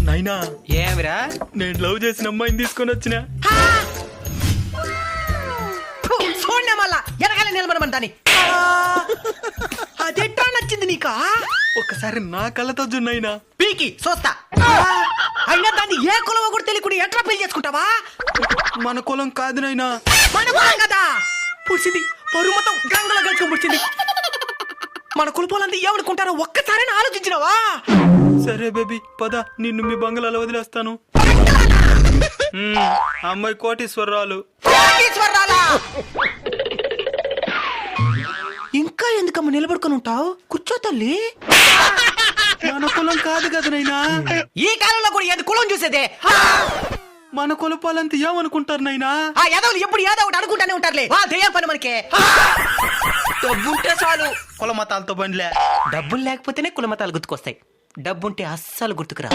నైనా ఏమిరా? నేను లవ్ చేసిన అమ్మాయిని తీసుకొని వచ్చిన. చూడండి మళ్ళా ఎనకాల నిలబడమంటాని. అదెట్లా నచ్చింది నీకా? ఒక్కసారి నా కళ్ళతో జున్నైనా పీకి చూస్తా. అయినా దాన్ని ఏ కులమో కూడా తెలియకుండా ఎట్లా పెళ్లి చేసుకుంటావా? మన కులం కాదు నైనా. మన కులం కదా పుడిచింది, పరువు మొత్తం గంగలో గడుచుకొని పుడిచింది. మన కులపోలంతా ఏమనుకుంటారో ఒక్కసారైనా ఆలోచించినావా? సరే బేబీ పద, నిన్ను మీ బంగ్లాలో వదిలేస్తాను. అమ్మాయి కోటీశ్వరరాలు. కోటీశ్వరరాలా? ఇంకా ఎందుకమ్మ నిలబడుకొని ఉంటావు? కూర్చో తల్లి. మన కులం కాదు కదా నైనా. ఈ కాలంలో కూడా ఏది కులం చూసేదే? మన కులపాలంతా ఏమనుకుంటారు నైనా? ఆ యాదవులు ఎప్పుడు ఏదో ఒకటి అనుకుంటానే ఉంటారులే. ఆ దెయ్యం పని మనకే. డబ్బుంటే చాలు. కుల మతాలతో బండిలే. డబ్బులు లేకపోతేనే కులమతాలు గుర్తుకొస్తాయి. డబ్బుంటే అస్సలు గుర్తుకురా.